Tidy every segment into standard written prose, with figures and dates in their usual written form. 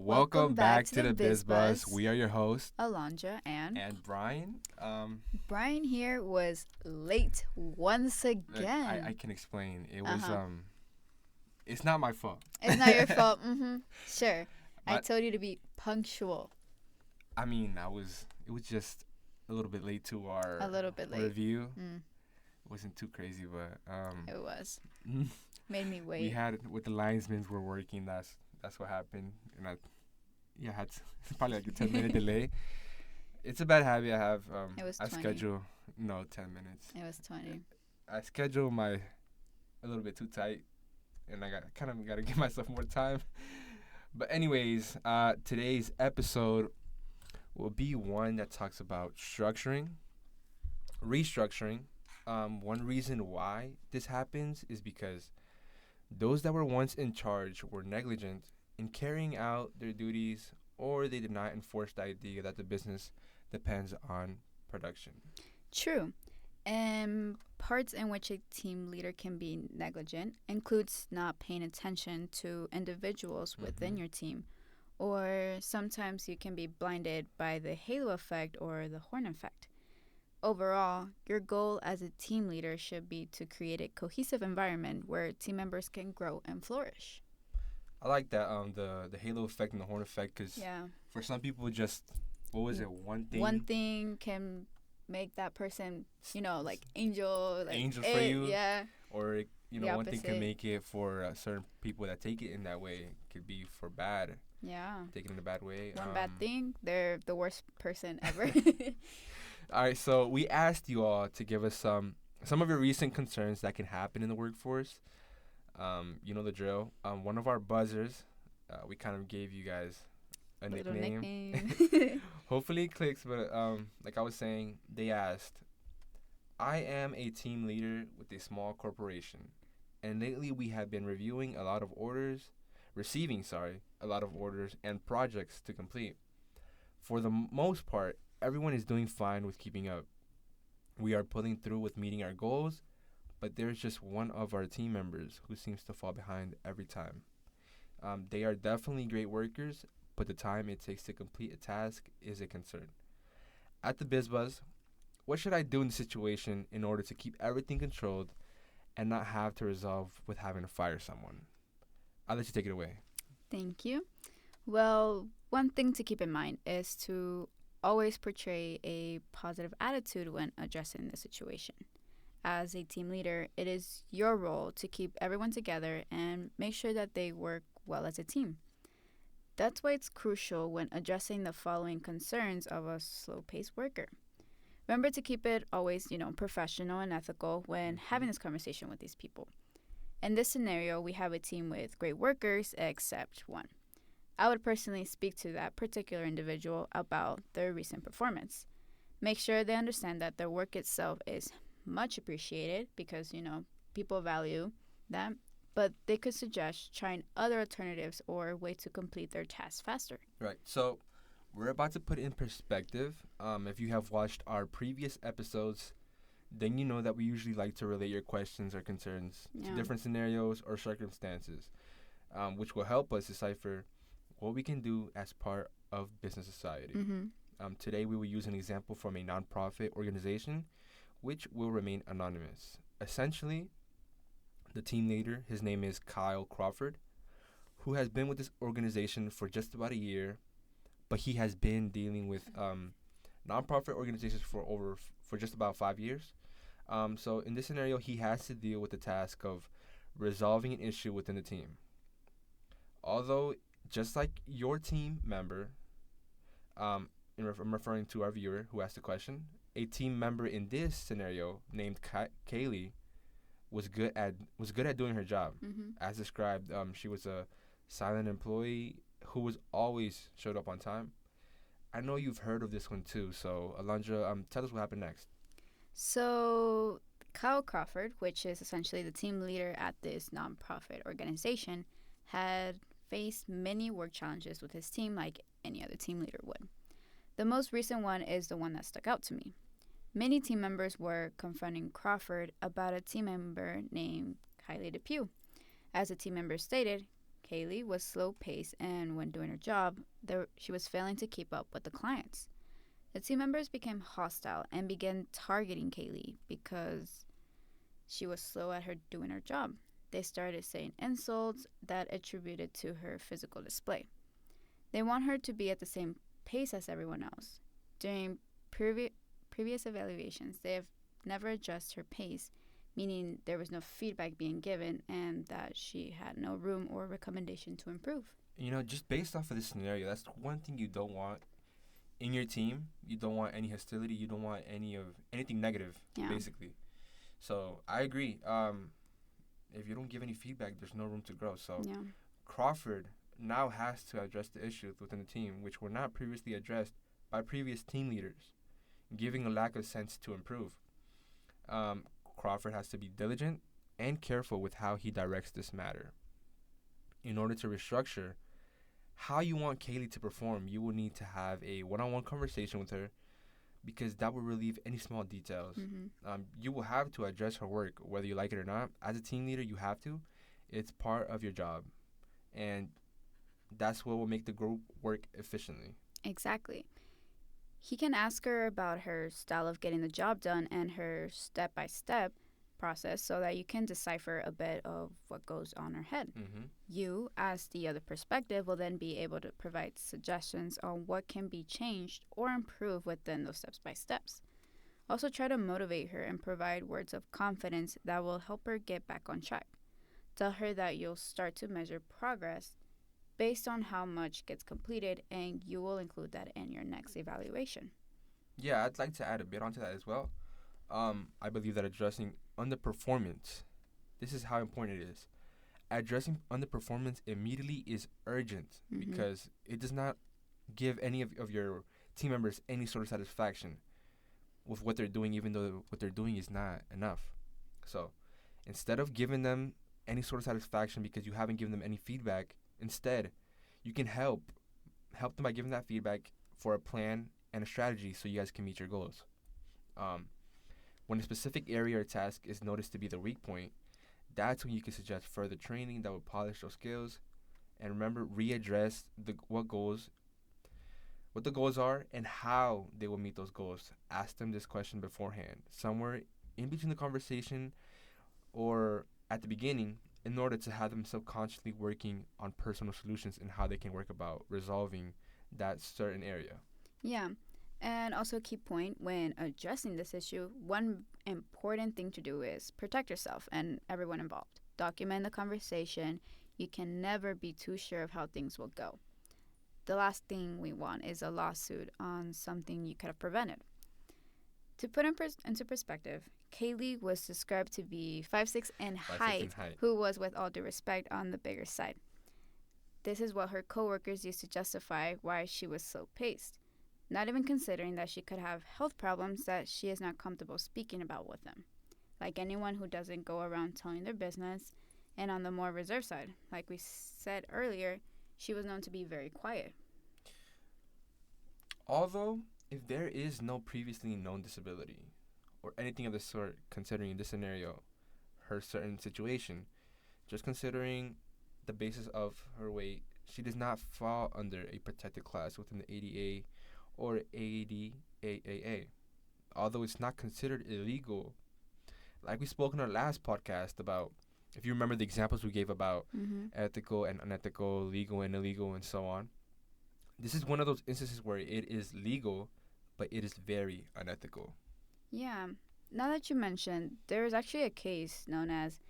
Welcome back to the Bizz Buzz. We are your hosts, Alondra and Brian. Brian here was late once Look, again. I can explain. It was Uh-huh. it's not my fault. It's not your fault. Sure. I But told you to be punctual. I mean, it was just a little bit late to our A little bit late. review. Mm, It wasn't too crazy, but it was. Made me wait. we had with the linesmen were working. That's what happened, and I had probably like a 10-minute delay. It's a bad habit I have. It was I 20. schedule 10 minutes. It was 20. I schedule a little bit too tight, and I got to give myself more time. But anyways, today's episode will be one that talks about restructuring. One reason why this happens is because those that were once in charge were negligent in carrying out their duties, or they did not enforce the idea that the business depends on production. True. And parts in which a team leader can be negligent includes not paying attention to individuals within Mhm. your team, or sometimes you can be blinded by the halo effect or the horn effect. Overall, your goal as a team leader should be to create a cohesive environment where team members can grow and flourish. I like that the halo effect and the horn effect, because Yeah. for some people, just what was it, one thing One thing can make that person, like angel, like Angel for you. Yeah. or The one thing can opposite. make it for certain people that take it in that way. It could be for bad, Yeah. take it in a bad way. One bad thing, they're the worst person ever. All right, so we asked you all to give us some of your recent concerns that can happen in the workforce. You know the drill. One of our buzzers, we kind of gave you guys a Little nickname. nickname. Hopefully it clicks, but like I was saying, they asked, I am a team leader with a small corporation, and lately we have been receiving, a lot of orders and projects to complete. For the most part, everyone is doing fine with keeping up. We are pulling through with meeting our goals, but there's just one of our team members who seems to fall behind every time. They are definitely great workers, but the time it takes to complete a task is a concern. At the BizBuzz, what should I do in the situation in order to keep everything controlled and not have to resolve with having to fire someone? I'll let you take it away. Thank you. Well, one thing to keep in mind is to always portray a positive attitude when addressing the situation. As a team leader, it is your role to keep everyone together and make sure that they work well as a team. That's why it's crucial when addressing the following concerns of a slow paced worker. Remember to keep it always, professional and ethical when having this conversation with these people. In this scenario, we have a team with great workers except one. I would personally speak to that particular individual about their recent performance. Make sure they understand that their work itself is much appreciated because, people value that, but they could suggest trying other alternatives or way to complete their tasks faster. Right. So we're about to put in perspective. If you have watched our previous episodes, then you know that we usually like to relate your questions or concerns to Yeah. different scenarios or circumstances, which will help us decipher what we can do as part of business society. Mm-hmm. Today, we will use an example from a nonprofit organization, which will remain anonymous. Essentially, the team leader, his name is Kyle Crawford, who has been with this organization for just about a year, but he has been dealing with nonprofit organizations for just about 5 years. So in this scenario, he has to deal with the task of resolving an issue within the team. Although, just like your team member, I'm referring to our viewer who asked the question, a team member in this scenario named Kaylee was good at doing her job. Mm-hmm. As described, she was a silent employee who was always showed up on time. I know you've heard of this one too, so Alondra, tell us what happened next. So, Kyle Crawford, which is essentially the team leader at this nonprofit organization, had faced many work challenges with his team like any other team leader would. The most recent one is the one that stuck out to me. Many team members were confronting Crawford about a team member named Kylie DePew. As the team member stated, Kaylee was slow paced, and when doing her job, she was failing to keep up with the clients. The team members became hostile and began targeting Kaylee because she was slow at her doing her job. They started saying insults that attributed to her physical display. They want her to be at the same pace as everyone else. During previous evaluations, they have never adjusted her pace, meaning there was no feedback being given and that she had no room or recommendation to improve. Just based off of this scenario, that's one thing you don't want in your team. You don't want any hostility. You don't want anything negative, basically. So I agree. If you don't give any feedback, there's no room to grow. So Crawford now has to address the issues within the team, which were not previously addressed by previous team leaders, giving a lack of sense to improve. Crawford has to be diligent and careful with how he directs this matter. In order to restructure how you want Kaylee to perform, you will need to have a one-on-one conversation with her, because that will relieve any small details. You will have to address her work, whether you like it or not. As a team leader, you have to. It's part of your job. And that's what will make the group work efficiently. Exactly. He can ask her about her style of getting the job done and her step-by-step process so that you can decipher a bit of what goes on her head. You, as the other perspective, will then be able to provide suggestions on what can be changed or improved within those steps-by-steps. Also try to motivate her and provide words of confidence that will help her get back on track. Tell her that you'll start to measure progress based on how much gets completed, and you will include that in your next evaluation. Yeah, I'd like to add a bit onto that as well. I believe that addressing underperformance, this is how important it is. Addressing underperformance immediately is urgent because it does not give any of your team members any sort of satisfaction with what they're doing, even though what they're doing is not enough. So instead of giving them any sort of satisfaction because you haven't given them any feedback, instead, you can help them by giving that feedback for a plan and a strategy so you guys can meet your goals. When a specific area or task is noticed to be the weak point, that's when you can suggest further training that will polish those skills. And remember, readdress what the goals are and how they will meet those goals. Ask them this question beforehand, somewhere in between the conversation or at the beginning, in order to have them subconsciously working on personal solutions and how they can work about resolving that certain area. Yeah. And also a key point when addressing this issue, one important thing to do is protect yourself and everyone involved. Document the conversation. You can never be too sure of how things will go. The last thing we want is a lawsuit on something you could have prevented. To put into perspective, Kaylee was described to be 5'6" in height, who was, with all due respect, on the bigger side. This is what her coworkers used to justify why she was slow paced, not even considering that she could have health problems that she is not comfortable speaking about with them. Like anyone who doesn't go around telling their business, and on the more reserved side, like we said earlier, she was known to be very quiet. Although, if there is no previously known disability or anything of the sort, considering in this scenario her certain situation, just considering the basis of her weight, she does not fall under a protected class within the ADA or ADAAA. Although it's not considered illegal, like we spoke in our last podcast about, if you remember the examples we gave about ethical and unethical, legal and illegal, and so on. This is one of those instances where it is legal, but it is very unethical. Yeah. Now that you mentioned, there is actually a case known as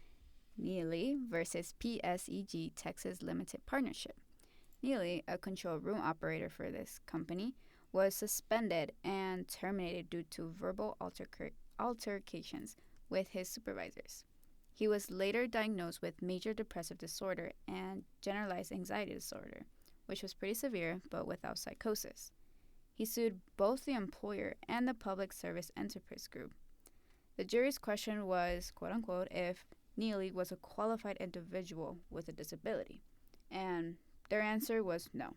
Neely versus PSEG Texas Limited Partnership. Neely, a control room operator for this company, was suspended and terminated due to verbal altercations with his supervisors. He was later diagnosed with major depressive disorder and generalized anxiety disorder, which was pretty severe but without psychosis. He sued both the employer and the Public Service Enterprise Group. The jury's question was, quote unquote, if Neely was a qualified individual with a disability, and their answer was no.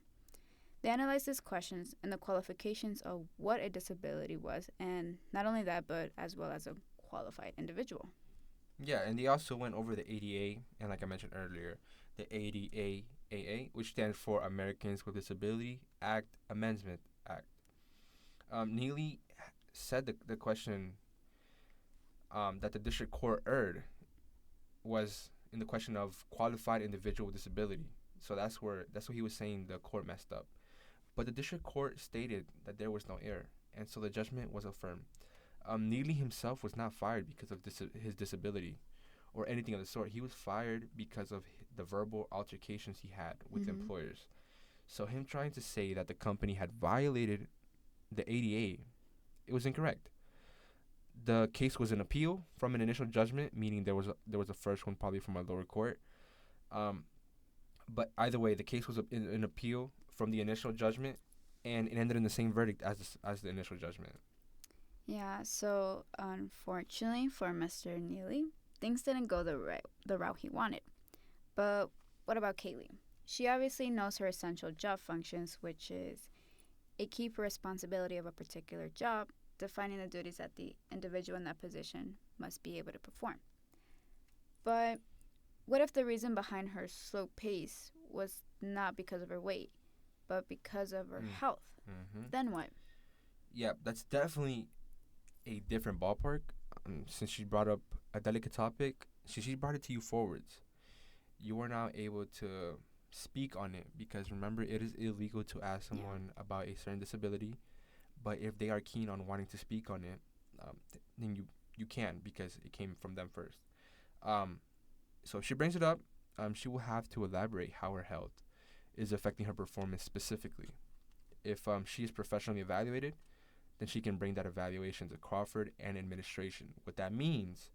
They analyzed these questions and the qualifications of what a disability was, and not only that, but as well as a qualified individual. Yeah, and they also went over the ADA, and like I mentioned earlier, the ADA, which stands for Americans with Disability Act Amendment Act. Neely said the question that the district court erred was in the question of qualified individual with disability. So that's what he was saying the court messed up. But the district court stated that there was no error, and so the judgment was affirmed. Neely himself was not fired because of his disability or anything of the sort. He was fired because of the verbal altercations he had with Mm-hmm. employers. So him trying to say that the company had violated the ADA, it was incorrect. The case was an appeal from an initial judgment, meaning there was a first one probably from a lower court. Um, but either way, the case was an appeal from the initial judgment, and it ended in the same verdict as the initial judgment. Yeah, so unfortunately for Mr. Neely, things didn't go the route he wanted. But what about Kaylee? She obviously knows her essential job functions, which is a key responsibility of a particular job, defining the duties that the individual in that position must be able to perform. But what if the reason behind her slow pace was not because of her weight, but because of her Mm. health? Mm-hmm. Then what? Yeah, that's definitely a different ballpark. Since she brought up a delicate topic, she brought it to you forwards. You are now able to speak on it because remember, it is illegal to ask Yeah. someone about a certain disability. But if they are keen on wanting to speak on it, then you can because it came from them first. Um, so if she brings it up, she will have to elaborate how her health is affecting her performance specifically. If she is professionally evaluated, then she can bring that evaluation to Crawford and administration. What that means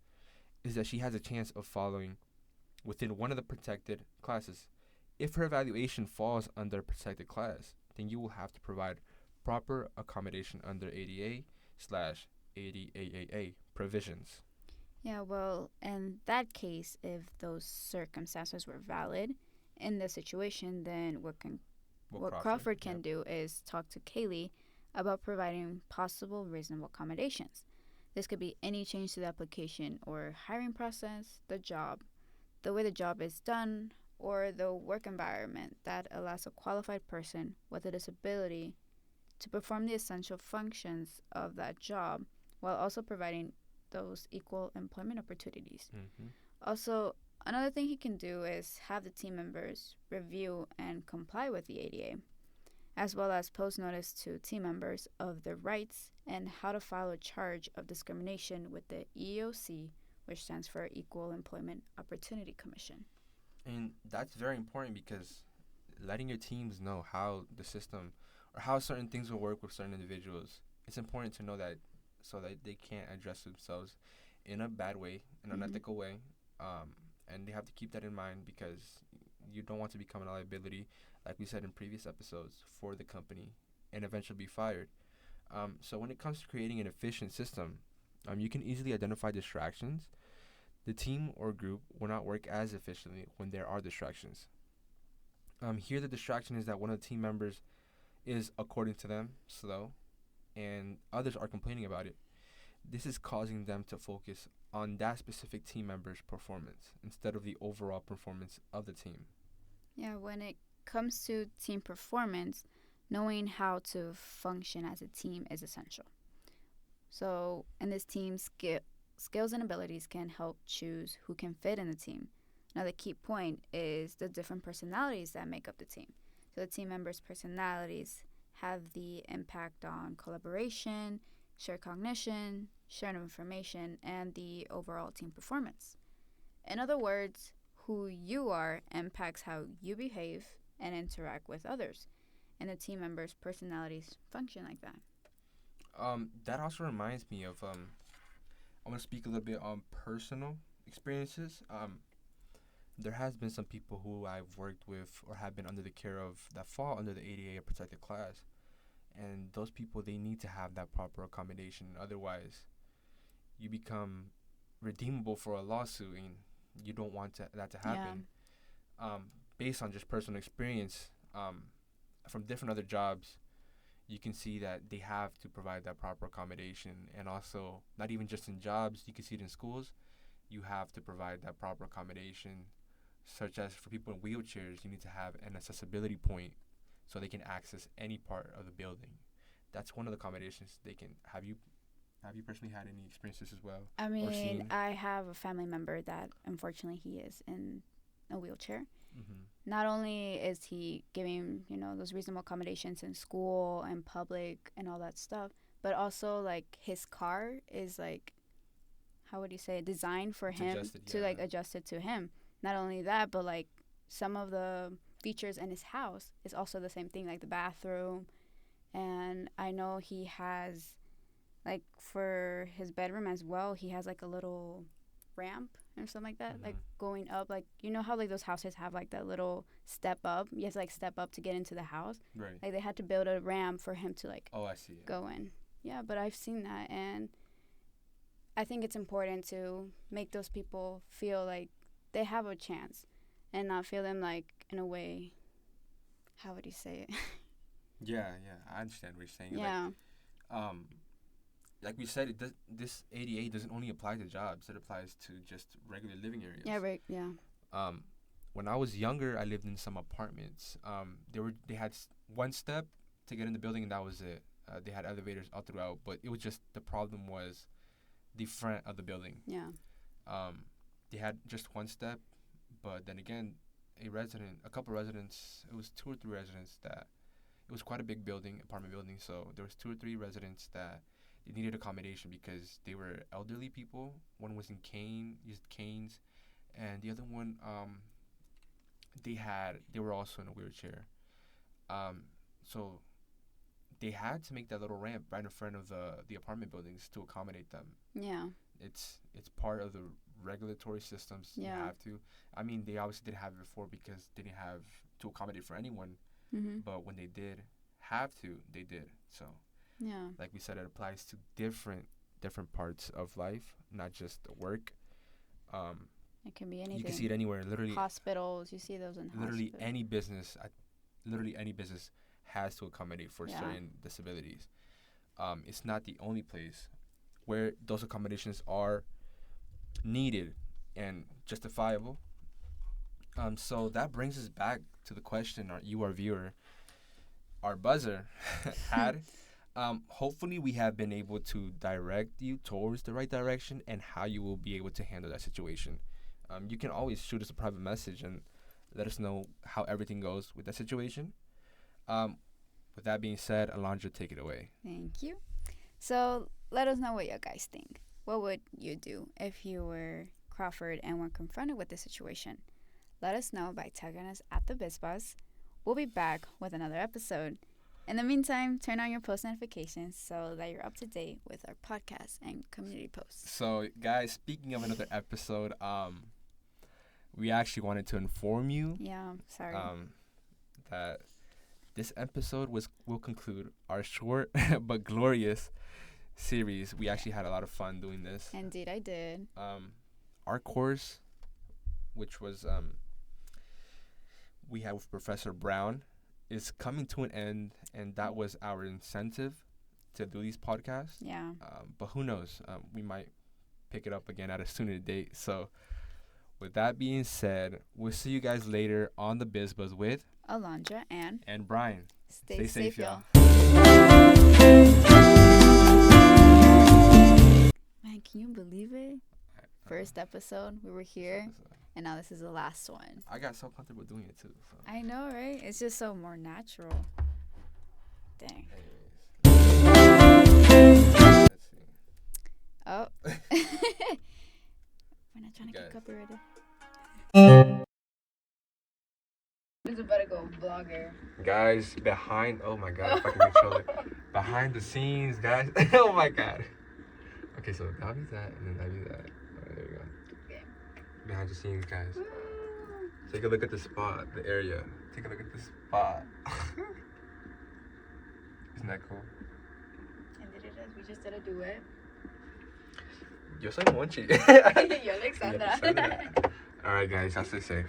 is that she has a chance of falling within one of the protected classes. If her evaluation falls under a protected class, then you will have to provide proper accommodation under ADA slash ADAAA provisions. Yeah, well, in that case, if those circumstances were valid in the situation, then what Crawford can Yep. do is talk to Kaylee about providing possible reasonable accommodations. This could be any change to the application or hiring process, the job, the way the job is done, or the work environment that allows a qualified person with a disability to perform the essential functions of that job while also providing those equal employment opportunities. Mm-hmm. Also, another thing he can do is have the team members review and comply with the ADA, as well as post notice to team members of their rights and how to file a charge of discrimination with the EEOC, which stands for Equal Employment Opportunity Commission. And that's very important because letting your teams know how the system or how certain things will work with certain individuals, it's important to know that so that they can't address themselves in a bad way, in an Mm-hmm. unethical way. Um, and they have to keep that in mind because you don't want to become a liability, like we said in previous episodes, for the company and eventually be fired. So when it comes to creating an efficient system, you can easily identify distractions. The team or group will not work as efficiently when there are distractions. Here, the distraction is that one of the team members is, according to them, slow, and others are complaining about it. This is causing them to focus on that specific team member's performance instead of the overall performance of the team. Yeah, when it comes to team performance, knowing how to function as a team is essential. So, and this skills and abilities can help choose who can fit in the team. Now, the key point is the different personalities that make up the team. So, the team members' personalities have the impact on collaboration, shared cognition, sharing of information, and the overall team performance. In other words, who you are impacts how you behave and interact with others, and the team members' personalities function like that. That also reminds me of I want to speak a little bit on personal experiences. There has been some people who I've worked with or have been under the care of that fall under the ADA protected class, and those people they need to have that proper accommodation. Otherwise, you become redeemable for a lawsuit, and you don't want that to Yeah. happen. Um, Based on just personal experience, from different other jobs, you can see that they have to provide that proper accommodation, and also not even just in jobs. You can see it in schools. you have to provide that proper accommodation, such as for people in wheelchairs, you need to have an accessibility point so they can access any part of the building. That's one of the accommodations they can have. You personally had any experiences as well? I Or mean, seen? I have a family member that unfortunately he is in a wheelchair. Mm-hmm. Not only is he giving, those reasonable accommodations in school and public and all that stuff, but also like his car is like, how would you say it, designed for It's him adjusted, to yeah. like adjust it to him. Not only that, but like some of the features in his house is also the same thing, like the bathroom. And I know he has, like, for his bedroom as well, he has like a little ramp or something like that, like going up, like, how like those houses have like that little step up. You have to like step up to get into the house. Right. Like they had to build a ramp for him to like Oh, I see. go in. Yeah, but I've seen that, and I think it's important to make those people feel like they have a chance and not feel them like in a way, how would you say it? Yeah, I understand what you're saying. Yeah. Like we said, this ADA doesn't only apply to jobs; it applies to just regular living areas. Yeah, right. Yeah. When I was younger, I lived in some apartments. They had one step to get in the building, and that was it. They had elevators all throughout, but it was just the problem was the front of the building. Yeah. They had just one step, but then again, a couple residents, it was 2 or 3 residents that, it was quite a big building, apartment building, so there was 2 or 3 residents that they needed accommodation because they were elderly people. One was used canes, and the other one, they were also in a wheelchair. So they had to make that little ramp right in front of the apartment buildings to accommodate them. Yeah. It's part of the regulatory systems. Yeah. You have to. I mean, they obviously didn't have it before because they didn't have to accommodate for anyone. Mm-hmm. But when they did have to, they did. So, Yeah. like we said, it applies to different parts of life, not just work. It can be anything. You can see it anywhere. Literally, Hospitals. You see those in literally hospitals. any business. Literally any business has to accommodate for Yeah. certain disabilities. It's not the only place where those accommodations are needed and justifiable. So that brings us back to the question our viewer, our buzzer, had. Hopefully we have been able to direct you towards the right direction and how you will be able to handle that situation. You can always shoot us a private message and let us know how everything goes with that situation. With that being said, Alondra, take it away. Thank you. So let us know what you guys think. What would you do if you were Crawford and were confronted with this situation? Let us know by tagging us at the Bizz. We'll be back with another episode. In the meantime, turn on your post notifications so that you're up to date with our podcast and community posts. So, guys, speaking of another episode, we actually wanted to inform you. Yeah, sorry. That this episode will conclude our short but glorious series. We actually had a lot of fun doing this. Indeed, I did. Our course, which was we had with Professor Brown, is coming to an end, and that was our incentive to do these podcasts. Yeah. But who knows? We might pick it up again at a sooner date. So, with that being said, we'll see you guys later on the Bizz Buzz with Alondra and Brian. Stay safe, y'all. Man, can you believe it? First episode, we were here, and now this is the last one. I got so comfortable doing it too. So. I know, right? It's just so more natural. Dang. Let's see. Oh. We're not trying to get copyrighted. This is about to go vlogger. Guys, oh my god, if I can control it. Behind the scenes, guys. Oh my god. Okay, so that'll be that, and then that'll be that. Alright, there we go. Okay. Behind the scenes, guys. Take a look at the spot, the area. Take a look at the spot. Isn't that cool? And did it as we just did a duet. Yo soy Monchi. Yo, Alexandra. Alright, guys, y'all stay safe.